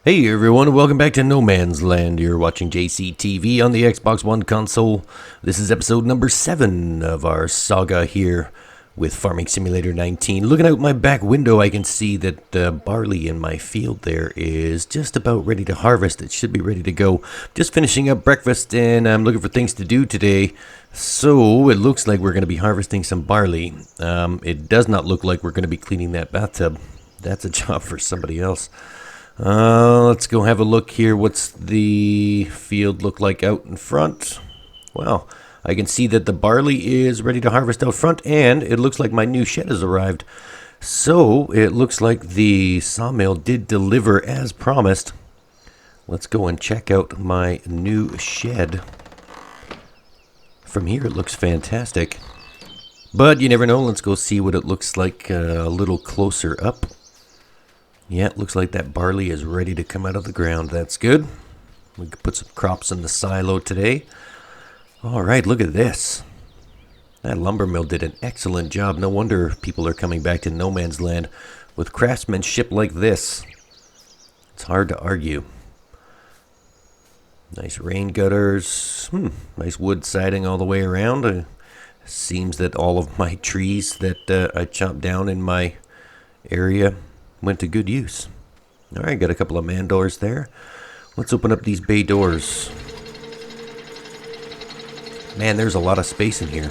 Hey everyone, welcome back to No Man's Land. You're watching JCTV on the Xbox One console. This is episode number 7 of our saga here with Farming Simulator 19. Looking out my back window, I can see that barley in my field there is just about ready to harvest. It should be ready to go. Just finishing up breakfast and I'm looking for things to do today. So it looks like we're going to be harvesting some barley. It does not look like we're going to be cleaning that bathtub. That's a job for somebody else. Let's go have a look here. What's the field look like out in front? Well, I can see that the barley is ready to harvest out front, and it looks like my new shed has arrived. So, it looks like the sawmill did deliver as promised. Let's go and check out my new shed. From here, it looks fantastic. But you never know. Let's go see what it looks like a little closer up. Yeah, it looks like that barley is ready to come out of the ground. That's good. We could put some crops in the silo today. All right, look at this. That lumber mill did an excellent job. No wonder people are coming back to No Man's Land with craftsmanship like this. It's hard to argue. Nice rain gutters. Nice wood siding all the way around. Seems that all of my trees that I chopped down in my area went to good use. All right, got a couple of man doors there. Let's open up these bay doors. Man, there's a lot of space in here.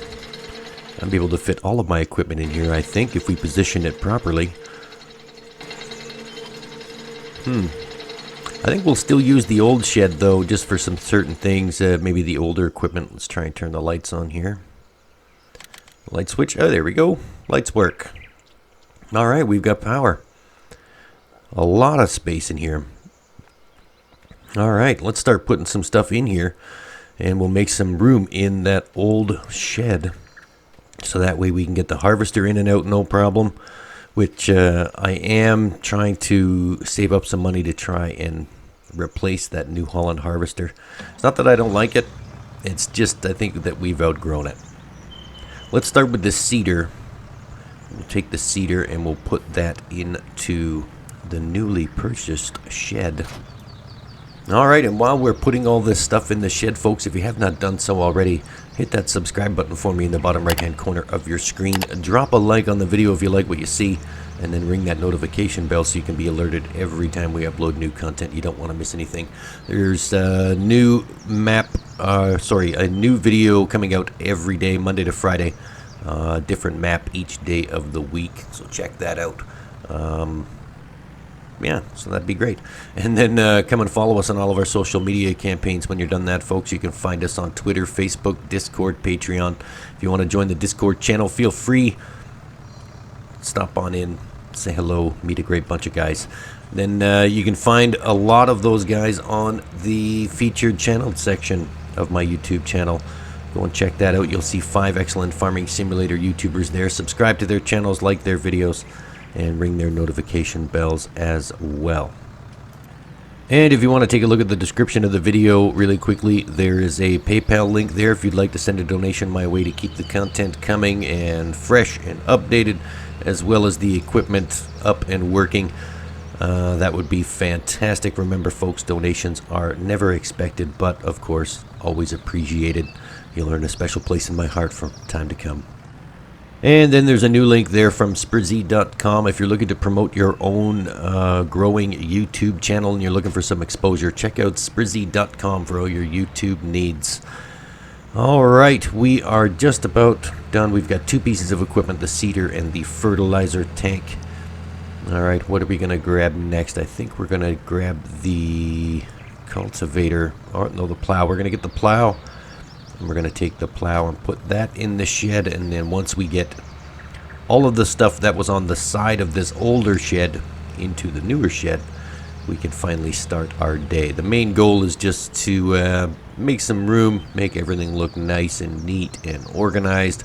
I'll be able to fit all of my equipment in here, I think, if we position it properly. I think we'll still use the old shed, though, just for some certain things. Maybe the older equipment. Let's try and turn the lights on here. Light switch. Oh, there we go. Lights work. All right, we've got power. A lot of space in here. All right, let's start putting some stuff in here, and we'll make some room in that old shed, so that way we can get the harvester in and out no problem, which I am trying to save up some money to try and replace that New Holland harvester. It's not that I don't like it, it's just I think that we've outgrown it. Let's start with the cedar. We'll take the cedar and we'll put that into the newly purchased shed. Alright, and while we're putting all this stuff in the shed, folks, if you have not done so already, hit that subscribe button for me in the bottom right hand corner of your screen. Drop a like on the video if you like what you see, and then ring that notification bell so you can be alerted every time we upload new content. You don't want to miss anything. There's a new a new video coming out every day, Monday to Friday. Different map each day of the week, so check that out. Yeah, so that'd be great. And then come and follow us on all of our social media campaigns. When you're done that, folks, you can find us on Twitter, Facebook, Discord, Patreon. If you want to join the Discord channel, feel free. Stop on in, say hello, meet a great bunch of guys. Then you can find a lot of those guys on the featured channel section of my YouTube channel. Go and check that out. You'll see 5 excellent Farming Simulator YouTubers there. Subscribe to their channels, like their videos, and ring their notification bells as well. And if you want to take a look at the description of the video really quickly, there is a PayPal link there if you'd like to send a donation my way to keep the content coming and fresh and updated, as well as the equipment up and working. That would be fantastic. Remember, folks, donations are never expected, but of course always appreciated. You'll earn a special place in my heart for time to come. And then there's a new link there from sprizzy.com. If you're looking to promote your own growing YouTube channel and you're looking for some exposure, check out sprizzy.com for all your YouTube needs. All right, we are just about done. We've got 2 pieces of equipment, the cedar and the fertilizer tank. All right, what are we going to grab next? I think we're going to grab the cultivator. Or no, the plow. We're going to get the plow. And we're going to take the plow and put that in the shed, and then once we get all of the stuff that was on the side of this older shed into the newer shed, we can finally start our day. The main goal is just to make some room, make everything look nice and neat and organized.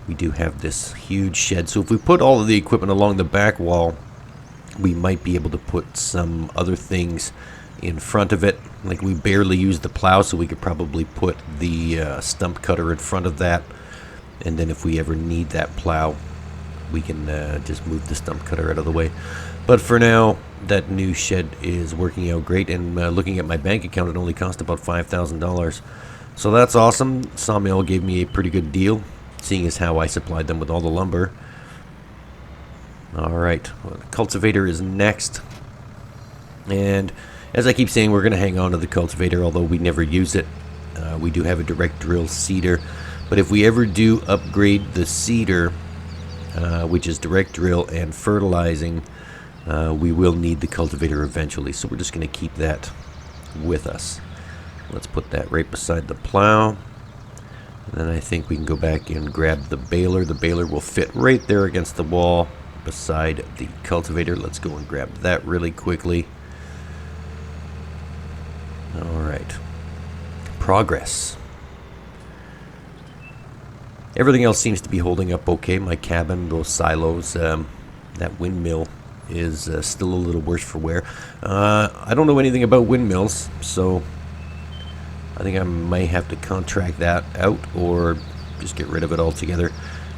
We do have this huge shed, so if we put all of the equipment along the back wall, we might be able to put some other things in front of it. Like, we barely use the plow, so we could probably put the stump cutter in front of that, and then if we ever need that plow, we can just move the stump cutter out of the way. But for now, that new shed is working out great, and looking at my bank account, it only cost about $5,000. So that's awesome. Sawmill gave me a pretty good deal, seeing as how I supplied them with all the lumber. Alright, well, the cultivator is next. And as I keep saying, we're going to hang on to the cultivator, although we never use it. We do have a direct drill seeder. But if we ever do upgrade the seeder, which is direct drill and fertilizing, we will need the cultivator eventually. So we're just going to keep that with us. Let's put that right beside the plow. And then I think we can go back and grab the baler. The baler will fit right there against the wall beside the cultivator. Let's go and grab that really quickly. Alright. Progress. Everything else seems to be holding up okay. My cabin, those silos, that windmill is still a little worse for wear. I don't know anything about windmills, so I think I may have to contract that out or just get rid of it altogether.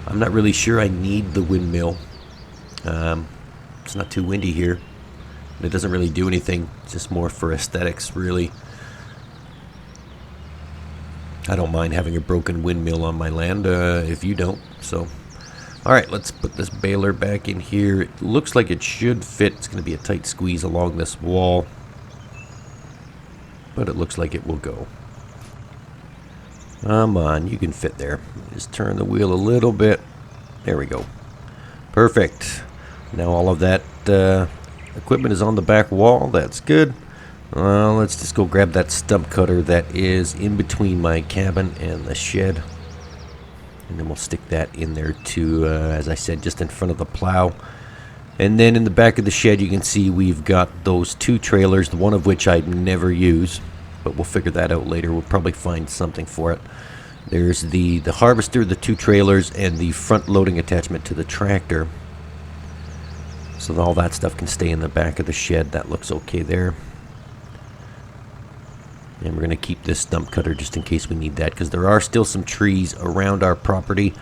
I'm not really sure I need the windmill. It's not too windy here. It doesn't really do anything. It's just more for aesthetics, really. I don't mind having a broken windmill on my land, if you don't. So, alright, let's put this baler back in here. It looks like it should fit. It's going to be a tight squeeze along this wall, but it looks like it will go. Come on, you can fit there. Just turn the wheel a little bit. There we go. Perfect. Now all of that equipment is on the back wall. That's good. Let's just go grab that stump cutter that is in between my cabin and the shed. And then we'll stick that in there too, as I said, just in front of the plow. And then in the back of the shed, you can see we've got those two trailers, one of which I'd never use. But we'll figure that out later. We'll probably find something for it. There's the harvester, the two trailers, and the front loading attachment to the tractor. So all that stuff can stay in the back of the shed. That looks okay there. And we're going to keep this stump cutter just in case we need that, because there are still some trees around our property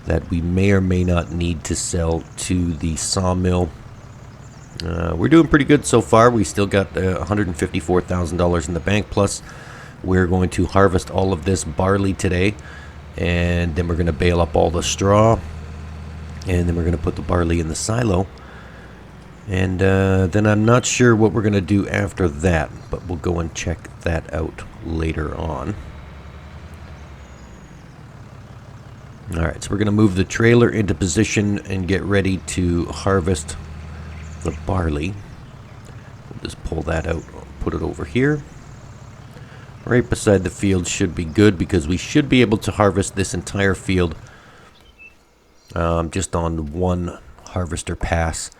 that we may or may not need to sell to the sawmill. We're doing pretty good so far. We still got $154,000 in the bank, plus we're going to harvest all of this barley today, and then we're going to bale up all the straw, and then we're going to put the barley in the silo. And then I'm not sure what we're going to do after that, but we'll go and check that out later on. Alright, so we're going to move the trailer into position and get ready to harvest the barley. We'll just pull that out, put it over here. Right beside the field should be good, because we should be able to harvest this entire field just on one harvester pass.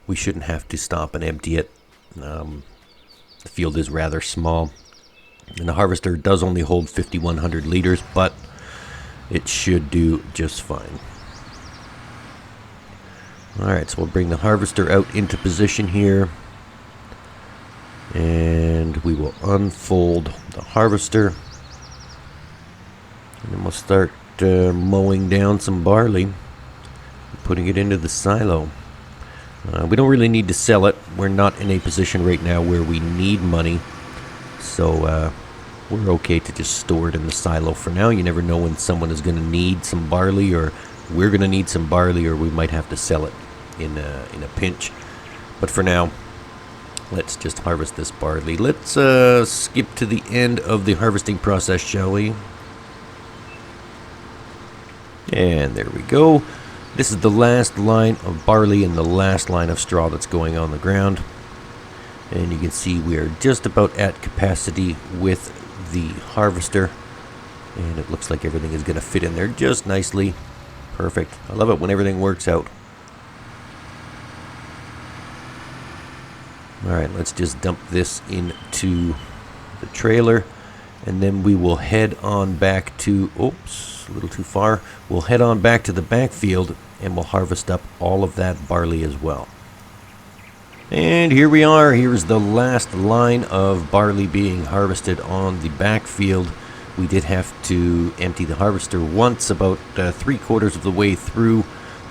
We shouldn't have to stop and empty it. The field is rather small, and the harvester does only hold 5,100 liters, but it should do just fine. Alright, so we'll bring the harvester out into position here, and we will unfold the harvester, and then we'll start mowing down some barley, putting it into the silo. We don't really need to sell it. We're not in a position right now where we need money, so we're okay to just store it in the silo for now. You never know when someone is going to need some barley, or we're going to need some barley, or we might have to sell it in a pinch. But for now, let's just harvest this barley. Let's skip to the end of the harvesting process, shall we? And there we go. This is the last line of barley and the last line of straw that's going on the ground. And you can see we are just about at capacity with the harvester. And it looks like everything is going to fit in there just nicely. Perfect. I love it when everything works out. Alright, let's just dump this into the trailer. And then we will head on back to... Oops, a little too far. We'll head on back to the backfield, and we'll harvest up all of that barley as well. And here we are. Here's the last line of barley being harvested on the backfield. We did have to empty the harvester once, about 3/4 of the way through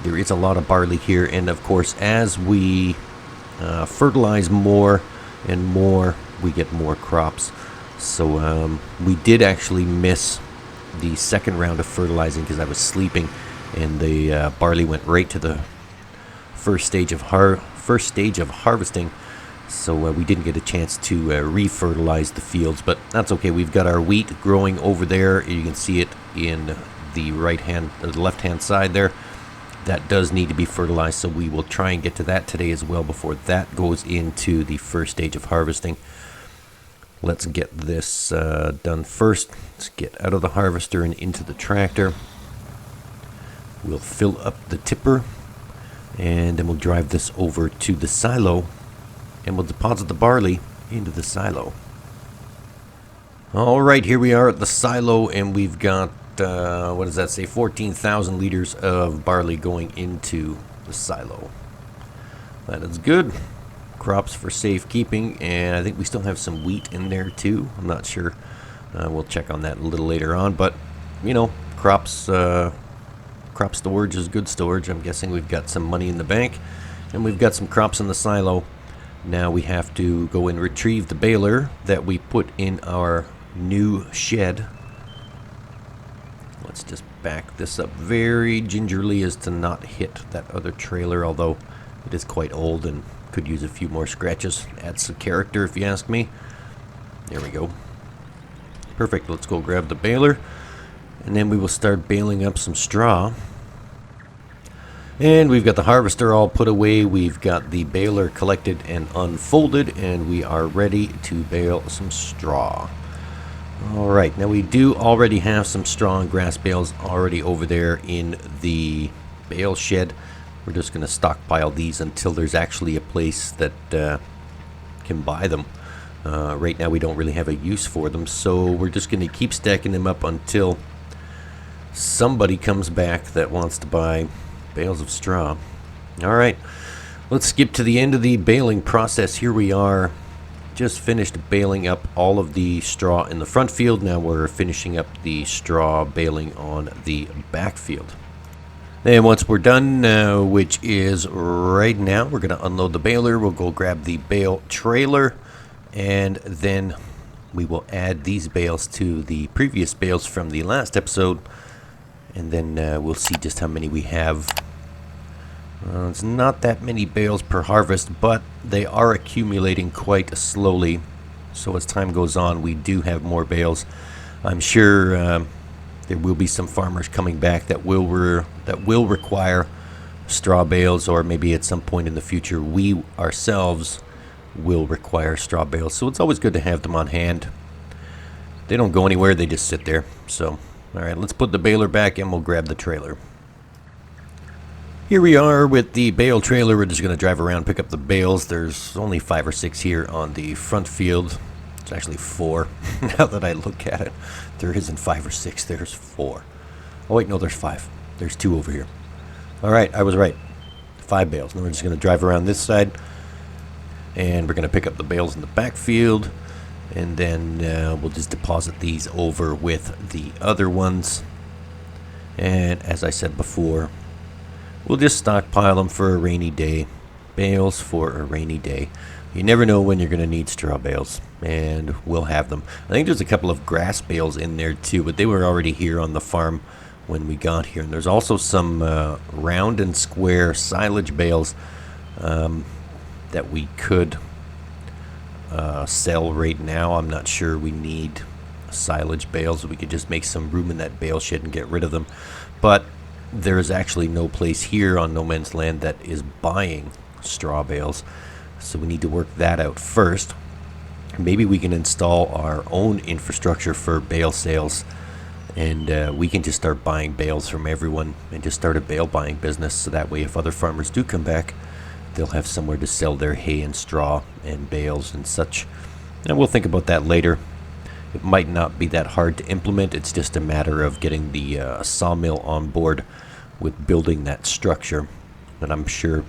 There is a lot of barley here, and of course, as we fertilize more and more, we get more crops. So we did actually miss the second round of fertilizing because I was sleeping, and the barley went right to the first stage of harvesting. So we didn't get a chance to re-fertilize the fields, but that's okay. We've got our wheat growing over there. You can see it in the left-hand side there. That does need to be fertilized, so we will try and get to that today as well before that goes into the first stage of harvesting. Let's get this done first. Let's get out of the harvester and into the tractor. We'll fill up the tipper, and then we'll drive this over to the silo, and we'll deposit the barley into the silo. All right, here we are at the silo, and we've got, what does that say, 14,000 liters of barley going into the silo. That is good. Crops for safekeeping, and I think we still have some wheat in there too. I'm not sure. We'll check on that a little later on, but, you know, crop storage is good storage. I'm guessing we've got some money in the bank, and we've got some crops in the silo. Now we have to go and retrieve the baler that we put in our new shed. Let's just back this up very gingerly as to not hit that other trailer, although it is quite old and could use a few more scratches. Adds some character, if you ask me. There we go. Perfect. Let's go grab the baler, and then we will start baling up some straw. And we've got the harvester all put away. We've got the baler collected and unfolded, and we are ready to bale some straw. Alright, now we do already have some straw and grass bales already over there in the bale shed. We're just going to stockpile these until there's actually a place that can buy them. Right now we don't really have a use for them, so we're just going to keep stacking them up until somebody comes back that wants to buy bales of straw. Alright, let's skip to the end of the baling process. Here we are, just finished baling up all of the straw in the front field. Now we're finishing up the straw baling on the back field. And once we're done, which is right now, we're going to unload the baler. We'll go grab the bale trailer, and then we will add these bales to the previous bales from the last episode, and then we'll see just how many we have. It's not that many bales per harvest, but they are accumulating quite slowly. So as time goes on, we do have more bales. I'm sure there will be some farmers coming back that will require straw bales, or maybe at some point in the future we ourselves will require straw bales. So it's always good to have them on hand. They don't go anywhere, they just sit there. So, alright, let's put the baler back and we'll grab the trailer. Here we are with the bale trailer. We're just going to drive around, pick up the bales. There's only 5 or 6 here on the front field. It's actually 4 now that I look at it. There isn't 5 or 6, there's 4. Oh wait, no, there's 5. There's 2 over here. Alright, I was right. 5 bales. Now we're just going to drive around this side, and we're going to pick up the bales in the back field, and then we'll just deposit these over with the other ones. And as I said before, we'll just stockpile them for a rainy day. Bales for a rainy day. You never know when you're going to need straw bales, and we'll have them. I think there's a couple of grass bales in there too, but they were already here on the farm when we got here. And there's also some round and square silage bales that we could sell right now. I'm not sure we need silage bales. We could just make some room in that bale shed and get rid of them. But there is actually no place here on No Man's Land that is buying straw bales. So we need to work that out first. Maybe we can install our own infrastructure for bale sales, and we can just start buying bales from everyone and just start a bale buying business, so that way if other farmers do come back, they'll have somewhere to sell their hay and straw and bales and such. And we'll think about that later. It might not be that hard to implement. It's just a matter of getting the sawmill on board with building that structure. And I'm sure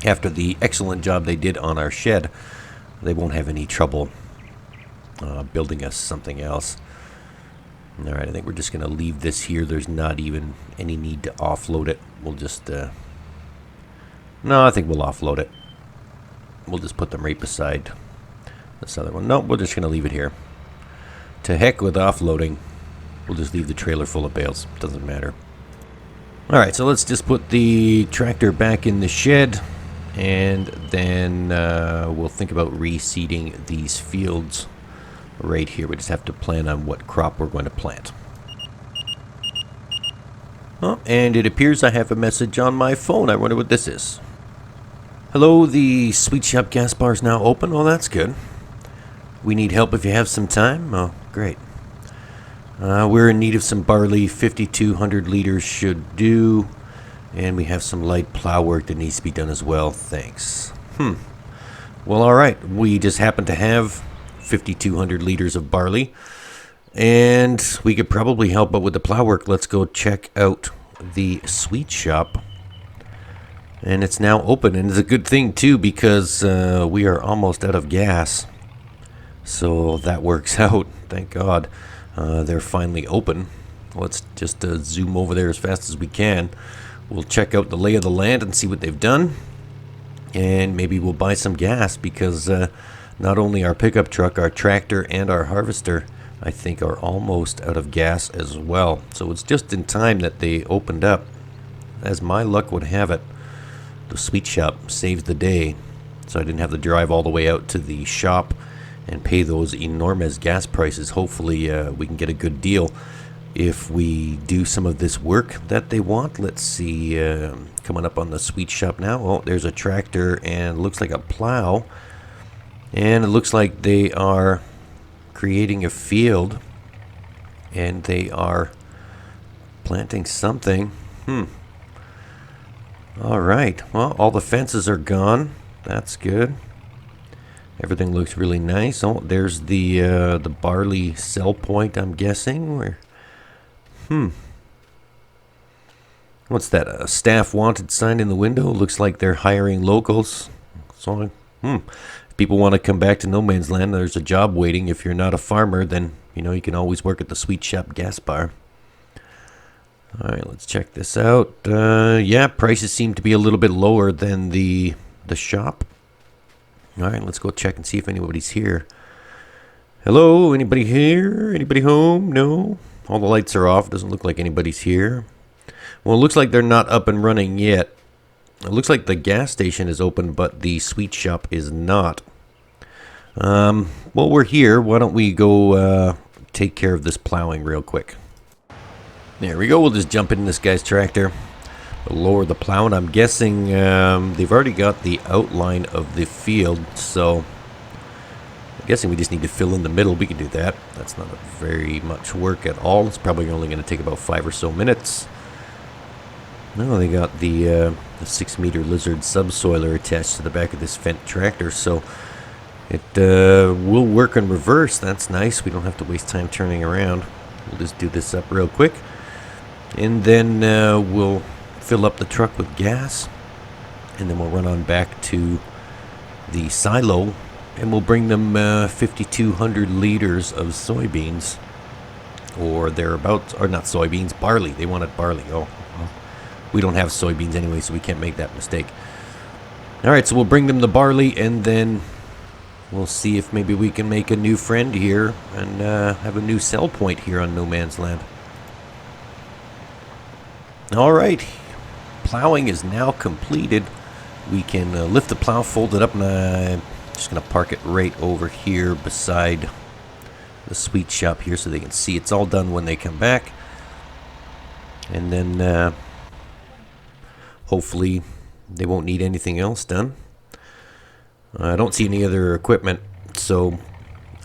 after the excellent job they did on our shed, they won't have any trouble building us something else. Alright, I think we're just going to leave this here. There's not even any need to offload it. We'll just No, I think we'll offload it. We'll just put them right beside this other one. Nope, we're just going to leave it here. To heck with offloading. We'll just leave the trailer full of bales. Doesn't matter. Alright, so let's just put the tractor back in the shed. And then we'll think about reseeding these fields right here. We just have to plan on what crop we're going to plant. Oh, and it appears I have a message on my phone. I wonder what this is. Hello, the Sweet Shop gas bar is now open. Oh, that's good. We need help if you have some time. Oh, great. We're in need of some barley. 5,200 liters should do. And we have some light plow work that needs to be done as well. Thanks. Well, alright. We just happen to have 5,200 liters of barley. And we could probably help out with the plow work. Let's go check out the Sweet Shop. And it's now open. And it's a good thing, too, because we are almost out of gas. So that works out. Thank God. They're finally open. Let's just zoom over there as fast as we can. We'll check out the lay of the land and see what they've done. And maybe we'll buy some gas because not only our pickup truck, our tractor, and our harvester, I think, are almost out of gas as well. So it's just in time that they opened up. As my luck would have it, the Sweet Shop saved the day. So I didn't have to drive all the way out to the shop and pay those enormous gas prices. Hopefully we can get a good deal if we do some of this work that they want. Let's see, coming up on the Sweet Shop now. Oh, there's a tractor and looks like a plow. And it looks like they are creating a field. And they are planting something. Alright, well, all the fences are gone. That's good. Everything looks really nice. Oh, there's the barley sell point, I'm guessing. What's that? A staff wanted sign in the window. Looks like they're hiring locals. So, if people want to come back to No Man's Land, there's a job waiting. If you're not a farmer, then, you can always work at the Sweet Shop gas bar. Alright, let's check this out. Yeah, prices seem to be a little bit lower than the shop. Alright, let's go check and see if anybody's here. Hello, anybody here? Anybody home? No? All the lights are off. Doesn't look like anybody's here. Well, it looks like they're not up and running yet. It looks like the gas station is open, but the Sweet Shop is not. Well, we're here. Why don't we go take care of this plowing real quick. There we go. We'll just jump in this guy's tractor. Lower the plow, and I'm guessing they've already got the outline of the field, so I'm guessing we just need to fill in the middle. We can do that. That's not very much work at all. It's probably only going to take about 5 or so minutes. No, they got the 6-meter lizard subsoiler attached to the back of this Fendt tractor, so it will work in reverse. That's nice. We don't have to waste time turning around. We'll just do this up real quick, and then we'll fill up the truck with gas, and then we'll run on back to the silo, and we'll bring them 5,200 liters of soybeans, or thereabouts, or not soybeans, barley. They wanted barley. Oh, well, we don't have soybeans anyway, so we can't make that mistake. Alright, so we'll bring them the barley, and then we'll see if maybe we can make a new friend here, and have a new sell point here on No Man's Land. Alright. Plowing is now completed. We can lift the plow, fold it up, and I'm just going to park it right over here beside the Sweet Shop here so they can see it's all done when they come back. And then hopefully they won't need anything else done. I don't see any other equipment, so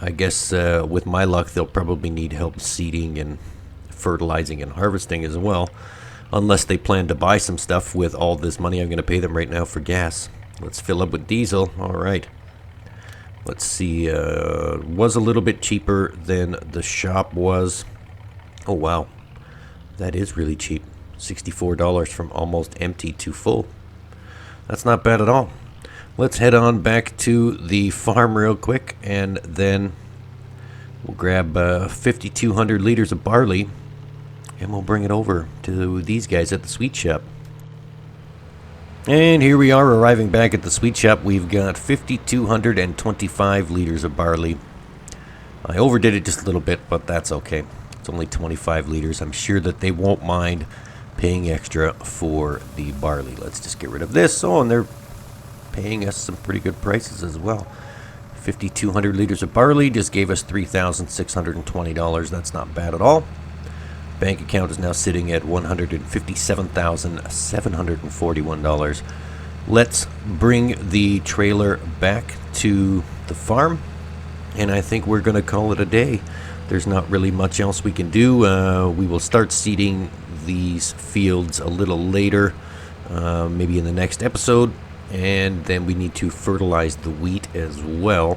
I guess with my luck they'll probably need help seeding and fertilizing and harvesting as well. Unless they plan to buy some stuff with all this money I'm going to pay them right now for gas. Let's fill up with diesel. Alright. Let's see. Was a little bit cheaper than the shop was. Oh, wow. That is really cheap. $64 from almost empty to full. That's not bad at all. Let's head on back to the farm real quick, and then we'll grab 5,200 liters of barley, and we'll bring it over to these guys at the Sweet Shop. And here we are arriving back at the sweet shop. We've got 5,225 liters of barley. I overdid it just a little bit, but that's okay. It's only 25 liters. I'm sure that they won't mind paying extra for the barley. Let's just get rid of this. Oh, and they're paying us some pretty good prices as well. 5,200 liters of barley just gave us $3,620. That's not bad at all. Bank account is now sitting at $157,741. Let's bring the trailer back to the farm, and I think we're going to call it a day. There's not really much else we can do. We will start seeding these fields a little later, maybe in the next episode, and then we need to fertilize the wheat as well.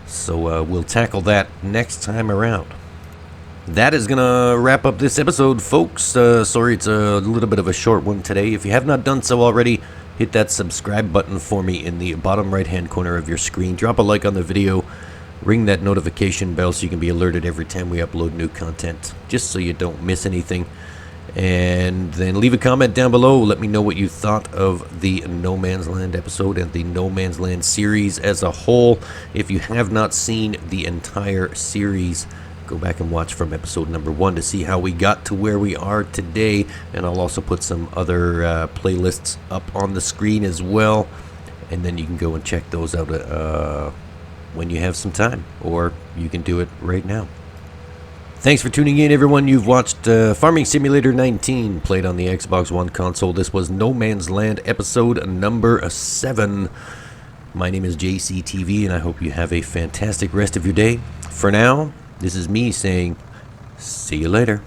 So we'll tackle that next time around. That is going to wrap up this episode, folks. Sorry it's a little bit of a short one today. If you have not done so already, hit that subscribe button for me in the bottom right-hand corner of your screen. Drop a like on the video. Ring that notification bell so you can be alerted every time we upload new content, just so you don't miss anything. And then leave a comment down below. Let me know what you thought of the No Man's Land episode and the No Man's Land series as a whole. If you have not seen the entire series, go back and watch from episode number 1 to see how we got to where we are today. And I'll also put some other playlists up on the screen as well. And then you can go and check those out when you have some time, or you can do it right now. Thanks for tuning in, everyone. You've watched Farming Simulator 19, played on the Xbox One console. This was No Man's Land episode number 7. My name is JCTV, and I hope you have a fantastic rest of your day. For now, this is me saying, see you later.